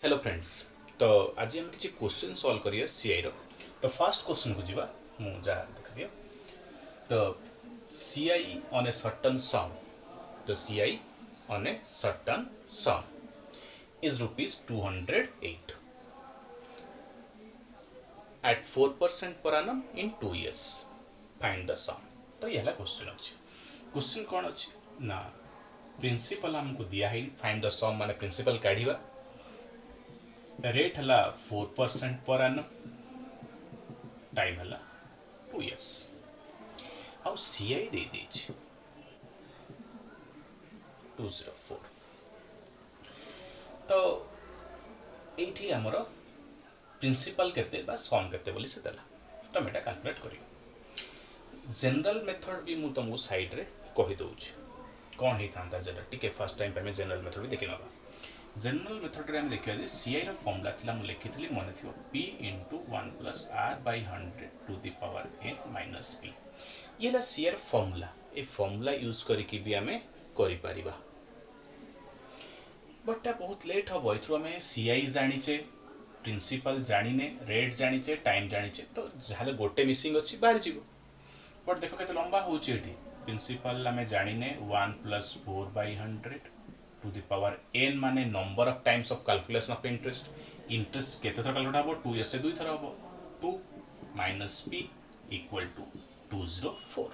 Hello friends. तो आज हम किसी क्वेश्चन सॉल्व करिए सीआई रो। तो फर्स्ट क्वेश्चन को जीवा मु जा देख दियो। तो CI on a certain sum, तो CI on a certain sum is rupees 208 at 4% per annum in 2 years. Find the sum. तो ये हला क्वेश्चन अछि। क्वेश्चन कोन अछि ना प्रिंसिपल हमको दिया है, फाइंड द सम माने प्रिंसिपल काढिबा। रेट हला 4% पर annum, टाइम हला 2 years। आउ सीआई दे देछि 204। तो एठी हमर प्रिंसिपल केते बा सम केते बोली से देला। तो मेटा कैलकुलेट करियो। जनरल मेथड भी मु तुमको साइड रे कहि दउछि कोन हे थांता जरा टिके फर्स्ट टाइम पे जनरल मेथड भी देखि नबा। जनरल मेथड रे हम देखियो जे सीआई रो फार्मूला थिला मु लिखितली मने थियो p * 1 + r / 100 to the power n - p। ये ला सीआई रो फार्मूला। ए फार्मूला यूज करिकि भी हमें करि परिबा, बट ता बहुत लेट हो। इथरो हमें सीआई जानिचे, प्रिंसिपल जानिने, रेट जानिचे, टाइम जानिचे, तो जाले गोटे मिसिंग अछि बाहर जीवो। बट देखो केते लंबा होउची एठी। प्रिंसिपल हमें जानिने 1 + 4/100 टू द पावर n माने number of times of calculation of interest. Interest केते थर कैलकुलेट हबो 2 से 2 थर हबो। 2 - p = 204।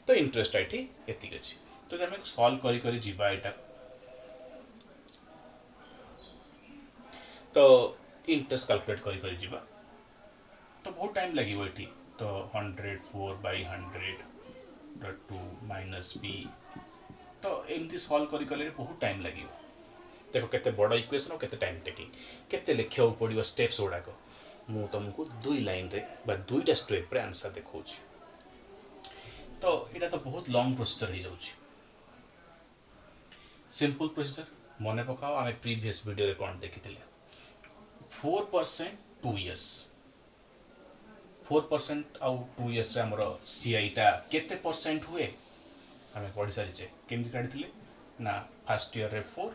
तो इंटरेस्ट एठी एतिक अछि। तो जे हमें सॉल्व करी करी जीवा एटा, तो इंटरेस्ट कैलकुलेट करी करी जीवा तो बहुत टाइम लगिवो एठी। तो 100 4/100 2 - p, तो एमती सॉल्व करी कले बहुत टाइम लगिवो। देखो केते बड़ा इक्वेशन और केते टाइम टेकिंग, केते लिखियो पड़ियो स्टेप्स गुडा को। मु तुमको दुई लाइन रे बा दुईटा स्टेप रे आंसर देखौछि। तो एटा तो बहुत लॉन्ग प्रोसीजर हो जाउछि। सिंपल प्रोसीजर मने पकाओ, आमे प्रीवियस वीडियो रे कोन देखिथिले 4% 2 इयर्स। 4% आउ 2 इयर्स रे हमरो सीआई टा केते परसेंट हुए हमें पढ़ी सारिचे। केमति काढिथिले ना फर्स्ट ईयर रे 4,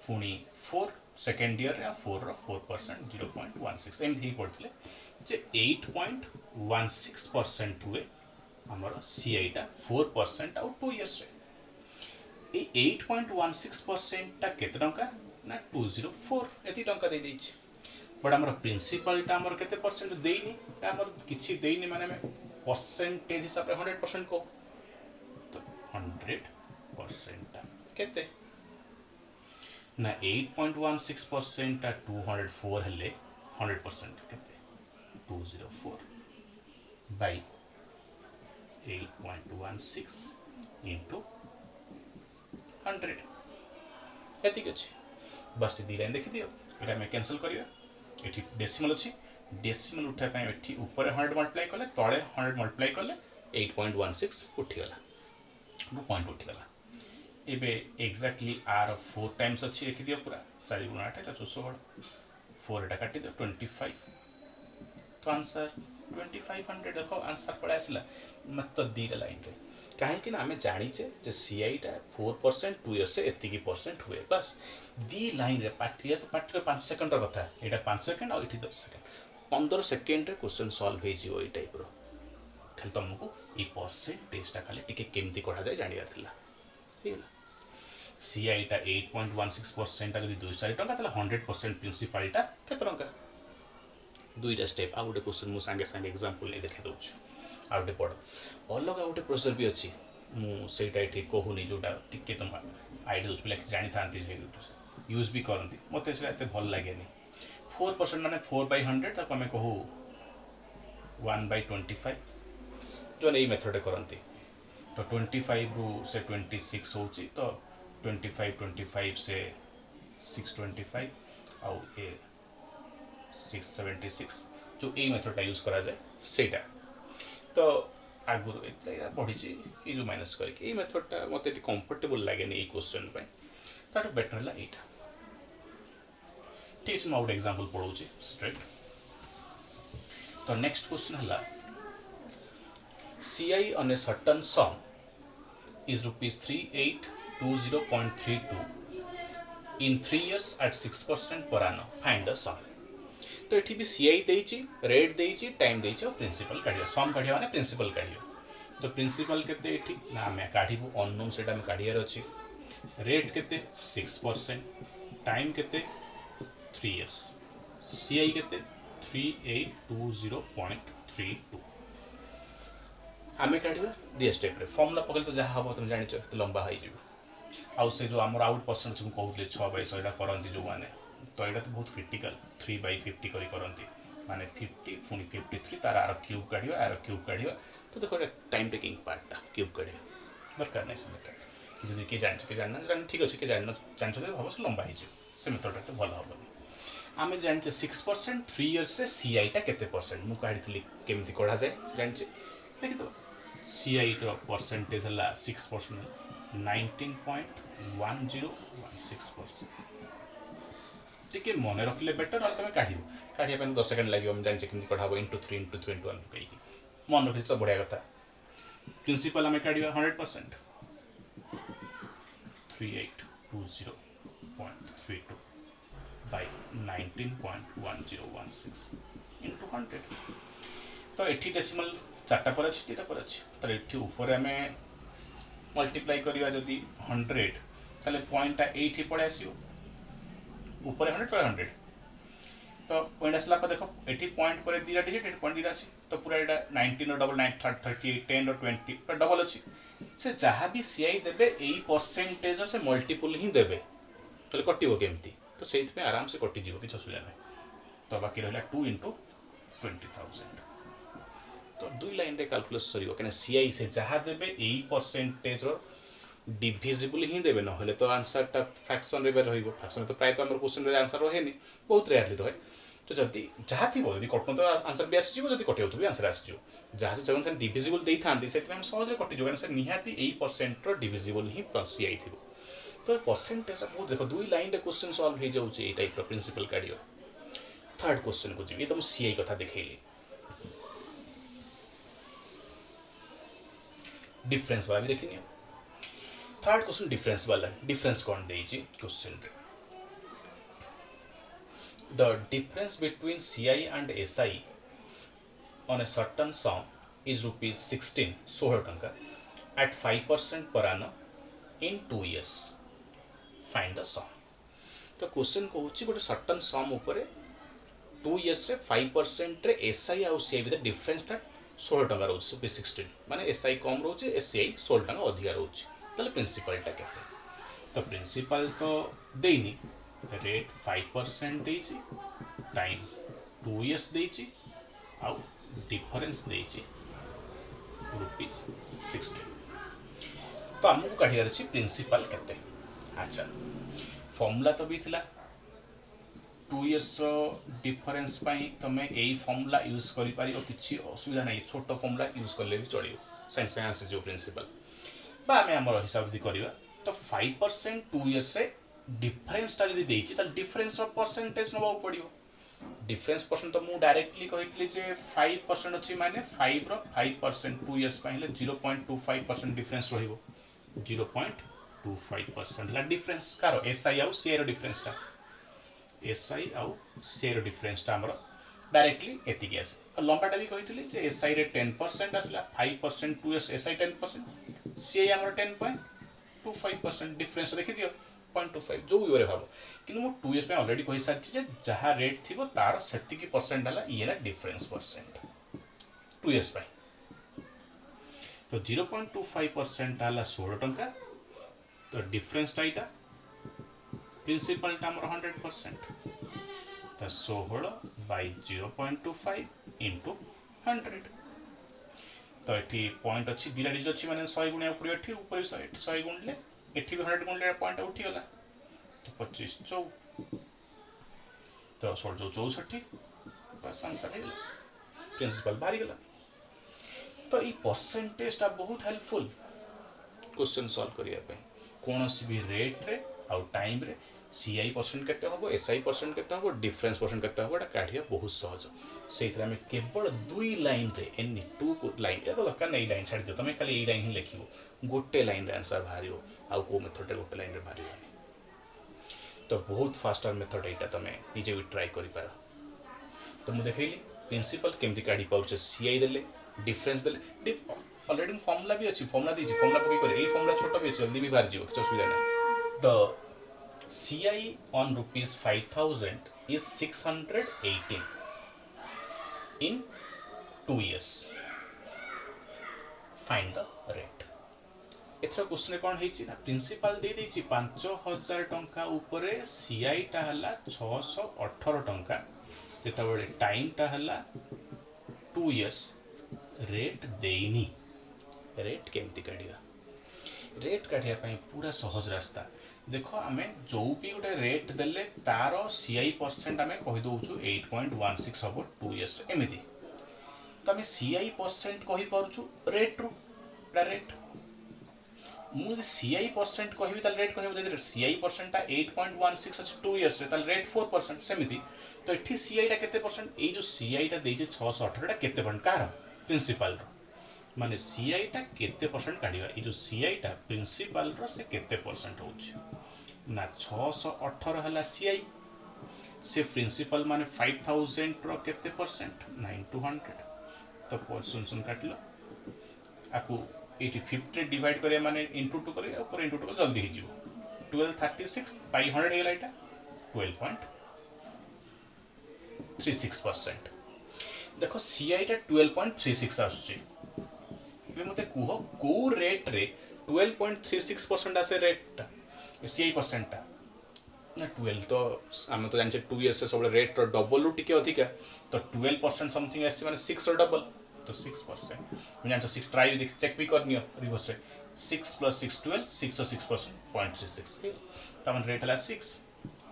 पुणी 4 सेकेंड ईयर रे 4 रो 4% 0.16 एमति ही पढ़िथिले जे 8.16% हुए हमरो सीआई टा 4% आउ 2 इयर्स रे। ए 8.16% ता केते टंका ना 204 एति टंका दे दैछि। बट हमर प्रिंसिपल टा हमर केते परसेंट देइनी, हमर किछि देइनी माने में परसेंटेज हिसाब रे 100% को। तो 100% ता केते ना 8.16% ता 204 हेले 100% केते 204 बाय 8.16 into 100 एतिक अछि। बस दी लाइन देखि दियो। एटा मैं कैंसिल करियो। एठी डेसिमल अछि, डेसिमल उठा पय एठी ऊपर 100 मल्टीप्लाई करले, तळे 100 मल्टीप्लाई करले 8.16 उठी गला, वो पॉइंट उठी गला। एबे एग्जैक्टली आर 4 टाइम्स अछि लिखि दियो पूरा 4 * 8 = 416। 4 एटा काटी दियो 25। तो आंसर 2500 देखो आंसर पळे आसिला मत दी लाइन रे। काहे कि ना हमें जानिचे जे सीआई टा 4% 2 इयर्स से एतिकी परसेंट हुए। बस दी लाइन रे पार्ट, ये तो पार्ट रे 5 सेकंड रो कथा। एटा 5 सेकंड और इठी 10 सेकंड, 15 सेकंड रे क्वेश्चन सॉल्व हे जिवो। ए टाइप रो खाली तुमको ई परसेंटेज टा खाली टिके केमती कढा जाय जानिया थिला। हेला सीआई टा 8.16% टा जदी 204 टंका तले 100% प्रिंसिपल टा केते टंका। दुईटा स्टेप आ गोटे क्वेश्चन मु संगे संगे एग्जांपल नै देखै दउछु। आ गोटे पढ अलग गोटे प्रोसेसर भी अछि, मु सेटा एठी कहूनी जोटा टिके तुम आइडियल पिला कि जानि थांती जे यूज भी करंती, मते सेटा एते भल लागेनी। 4% माने 4/100 ताको हमें कहू 1/25 जो नै मेथड करंती। तो 25 रु से 26 होची, तो 25 से 625 आउ ए 676 जो ए मेथड यूज करा जाए सेटा। तो आगुर एतला पढिची ए जो माइनस करके ए मेथड टा मते टी कंफर्टेबल लागे नै ए क्वेश्चन पे, ताटो बेटर ला एटा। ठीक छै, मैं एग्जांपल पढौची स्ट्रेट। तो नेक्स्ट क्वेश्चन हला CI on a certain some is rupees 3820.32 in 3 years at 6% per annum find the sum। तो ये भी सीआई देइछि, रेट देइछि, टाइम देइछि और प्रिंसिपल काढियो, सम काढियो माने प्रिंसिपल काढियो। तो प्रिंसिपल केते एठी ना हमें काढिबो अननोन, सेटा में काढियार अछि। रेट केते 6%, टाइम केते 3 years, सीआई केते 3820.32। आमे काढिबा दि स्टेप रे फॉर्मूला पकल तो जहा हबो तुम जानिछ तो लंबा होई जिवो। आउ से जो हमर आउट परसेंट जो कहउले 6/100 एटा करंती जो माने, तो एटा तो बहुत क्रिटिकल 3/50 करी करंती माने 50 पुनी 53 तार आर क्यूब काढिबा, आर क्यूब काढिबा। तो देखो टाइम टेकिंग पार्टटा क्यूब काढिबा दरकार नै से मेथड। जदि के जानिछ के जानना जान ठीक अछि, के जानना जानिछ तो हबो से लंबा होई जिवो, से मेथडटा तो भलो हबो। आमे जानिछ 6% 3 years रे सीआई टा केते परसेंट मु काढितली केमति कढा जाय जानिछ देखि तो। सीआई रो परसेंटेज हला 6% 19.1016%। टिके मने रखले बेटर, और तमे काढिया 10 सेकंड लागियो। हम जानिछ केमति कढाबो into 3 into 21 कहि मन रखि तो बढ़िया कथा। प्रिंसिपल हमें काढिया 100% 3820.32 by 19.1016 into 100। तो एठी डेसिमल चारटा पर अछि, तीटा पर अछि। तो एठी ऊपर हमें मल्टीप्लाई करिया जदि 100 ताले पॉइंट 8 ही पड़े आसियो, ऊपर 100 पर 100। तो पॉइंट आसला पर देखो एठी पॉइंट पर दिरा डिजिट, एठी पॉइंट दिरा अछि। तो पूरा एटा 19 और डबल 9 38 10 और 20 पर डबल अछि। से जहां भी सीआई देबे एई परसेंटेज से मल्टीपल ही देबे, तले कटिबो केमती। तो सेहित पे आराम से कटि जीवो, किछ असुविधा नै। तो बाकी रहला 2 into 20,000। तो दुई लाइन रे कैलकुलेट सरियो, कने सीआई से जहां देबे एई परसेंटेज रो डिविजिबल ही देबे, न होले तो आंसर टा फ्रैक्शन रे रहइबो। फ्रैक्शन तो प्राय तो हमर क्वेश्चन रे आंसर रहेनी, बहुत रेयरली रहे। तो जदि जहां थिबो, जदि कटन तो आंसर भी आसी जिवो, जदि कटियो तो भी आंसर आसी जिवो। जहां से जगन से डिविजिबल देई थांती सेति हम सहज रे कटि जिवो, से निहाती एई परसेंट रो डिविजिबल ही सीआई थिबो। तो परसेंटेज बहुत देखो दुई लाइन रे क्वेश्चन सॉल्व हो जाउची ए टाइप रो प्रिंसिपल काढियो। थर्ड क्वेश्चन को जिवि, ये तो हम सीआई कथा देखैली। डिफरेंस वाला भी देखिनियो। थर्ड क्वेश्चन डिफरेंस वाला, डिफरेंस कौन देइची क्वेश्चन रे। The difference between CI and SI on a certain sum is rupees 16 टंका at 5% per annum in 2 years. Find the sum। तो क्वेश्चन कहूची गोटे सर्टन सम ऊपर 2 years रे 5% रे SI और CI विद डिफरेंस टा 16 टंका रहउची, रुपीस 16 माने SI कम रहउची, CI 16 टंका अधिक रहउची। तले प्रिंसिपल टा केते। तो प्रिंसिपल तो देइनी, रेट 5% देइची, टाइम 2 years देइची, आउ डिफरेंस देइची रुपीस 16। तो हमको काढियार अछि प्रिंसिपल केते। अच्छा फॉर्मूला तो भी थिला 2 years रो डिफरेंस पाई तमे एई फॉर्मूला यूज करि पारियो, किछि असुविधा नै। छोटो फॉर्मूला यूज करले भी चलियो, साइंस साइंस जो प्रिंसिपल बा हमें हमर हिसाब दि करिवा। तो 5% 2 years रे डिफरेंस ता जदि देइछि त डिफरेंस रो परसेंटेज नबा पड़ियो। डिफरेंस परसेंट तो मु डायरेक्टली कहितली जे 5% अछि माने 5 रो 5% 2 years पहिले 0.25% डिफरेंस रहिबो। 0.25% ला डिफरेंस कारो एसआई आउ सीआई रो डिफरेंस ता, एसआई आउ सीआई रो डिफरेंस ता हमरो डायरेक्टली एतिकी आसे। और लंबाटा भी कहितली जे एसआई रे 10% आसला, 5% 2 years एसआई 10%, सीआई हमरो 10.25% डिफरेंस देखि दियो 0.25 जो भी भाव। कि मु 2 years पे ऑलरेडी कहि सारछि जे जहा रेट थिबो तार सेतिकी परसेंट हला इएला डिफरेंस परसेंट 2 years पे। तो 0.25% हला 16 टंका। तो डिफरेंस टा इटा, प्रिंसिपल टा हमर 100%। तो 16 by 0.25 into 100। तो एठी पॉइंट अछि, दिरा डिजिट अछि माने 100 गुणिया ऊपर एठी ऊपर 100 गुणले एठी भी 100 गुणले पॉइंट उठी गला। तो 25 4 तो 16 64 बस आंसर है, प्रिंसिपल बाहरी गला। तो ई परसेंटेज ता बहुत हेल्पफुल क्वेश्चन सॉल्व करिया पे। कोनोसी भी रेट रे आउ टाइम रे सीआई परसेंट केते होबो, एसआई परसेंट केते होबो, डिफरेंस परसेंट केते होबो, एटा काढिया बहुत सहज। सेइथरा में केवल दुई लाइन रे एनी टू लाइन ए तो दरकार नै, लाइन छाड़ दियो तमे, खाली ए लाइन ही लिखिबो, गोटे लाइन रे आंसर बाहरियो। आउ को मेथड रे गोटे लाइन रे बाहरियो। तो बहुत फास्टर मेथड एटा तमे निजे भी ट्राई करि पार। तो मु देखैली प्रिंसिपल केमती काढी पाउछ सीआई देले डिफरेंस देले ऑलरेडी फॉर्मूला भी अछि फॉर्मूला दीजी फॉर्मूला पकई करे ए फॉर्मूला छोटो भी जल्दी भी बाहर जीव कुछ असुविधा नहीं। तो CI on ₹5,000 is 618 in 2 years. Find the rate. एथरा क्वेश्चन कौन हेची ना प्रिंसिपल दे देची 5,000 टंका ऊपरे सीआई टा हला 618 टंका जेतबेले टाइम टा हला 2 इयर्स रेट देइनी रेट केमती काढिया रेट काढिया पई पूरा सहज रास्ता देखो आमे जो भी गोटे रेट देले तारो सीआई परसेंट आमे कहि दोछु 8.16 हबो 2 इयर्स एमिति तो आमे सीआई परसेंट कहि परछु रेट रो रेट मु सीआई परसेंट कहबी ताल रेट कहबो जे सीआई परसेंट ता 8.16 अछि 2 इयर्स रे ताल रेट 4% सेमिति तो एठी सीआई ता केते परसेंट ए जो सीआई ता देजे 618 ता केते परसेंट कार प्रिंसिपल रो माने सीआई ता केते परसेंट काढिबा ए जो सीआई ता प्रिंसिपल रो से केते परसेंट होछि ना 618 हला सीआई से प्रिंसिपल माने 5000 रो केते परसेंट 9/100 तो सुन काटलो आकु 50 डिवाइड करिया माने इनटू 2 करिया ऊपर इनटू 2 जल्दी ही जीवो 1236 बाय 100 हेला एटा 12.36% देखो सीआई टा 12.36 आछी बे मते कुहो को रेट रे 12.36% आसे रेट टा सीआई परसेंट टा ना 12 तो हम तो जानछे 2 इयर्स से सब रेट रो डबल रु टिके अधिका तो 12% समथिंग आसे माने 6 रो डबल तो 6% मैं जानछो 6 ट्राई देख चेक भी करनियो रिवर्स रे 6 + 6 12 6 और 6% 0.36 तमन रेट हला 6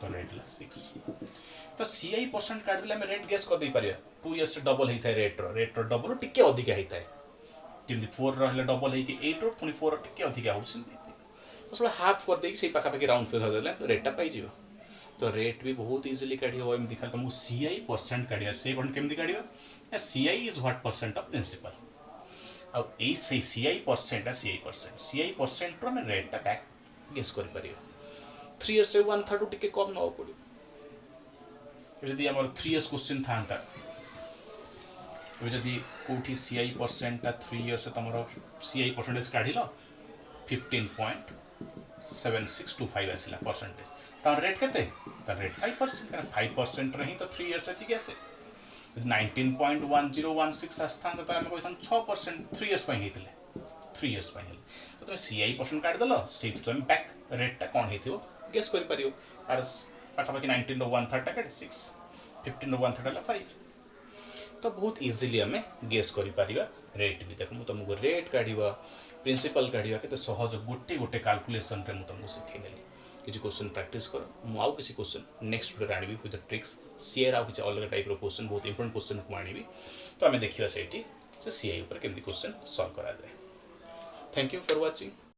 तो रेट हला 6 तो सीआई परसेंट काट दिले हम रेट गेस कर दे परिया 2 इयर्स से डबल हेइ थाय रेट रो डबल टिके अधिका हेइ थाय जेमति 4 रहले डबल हेइ कि 8 रो 4 टिके अधिका होछि तो सब हाफ कर दे कि सेई पाखा पाखी राउंड फिगर देले रेट टा पाई जिवो तो रेट भी बहुत इजीली काढी हो एम दिखा तुमको सीआई परसेंट काढिया से बन केमति काढियो CI is what percent of principal अब ए से CI परसेंट CI परसेंट रो में रेट टा बैक गेस कर परियो 3 इयर्स से 1/3 टिके कम न हो पड़ियो यदि हमर 3 इयर्स क्वेश्चन थांता यदि कोठी CI परसेंट ता 3 इयर्स से तमरो CI परसेंटेज काढिलो 15.7625 आसिला परसेंटेज ता रेट केते ता रेट 5% कारण 5% रही तो 3 इयर्स एति कैसे 19.1016 आस्थान तो हम कहसन 6% 3 इयर्स पई हेतिले 3 इयर्स पई हेले तो तुम सीआई परसेंट काट दलो से तुम बैक रेट टा कोन हेतियो गेस करि परियो आर पाखा पाखी 19 रो 1/3 टा काट 6 15 रो 1/3 ला 5 तो बहुत इजीली हमें गेस करि परिबा रेट भी देखो मु तुमको रेट काढिबा प्रिंसिपल काढिबा केते सहज गोटे कैलकुलेशन रे मु तुमको सिखेनेली किसी क्वेश्चन प्रैक्टिस करो मु आउ किसी क्वेश्चन नेक्स्ट वीडियो आनिबी विथ द ट्रिक्स सीआर आउ किसी अलग टाइप रो क्वेश्चन बहुत इंपोर्टेंट क्वेश्चन को आनिबी तो हमें देखिबा सेठी से सीआई ऊपर केमती क्वेश्चन सॉल्व करा जाए। Thank you for watching.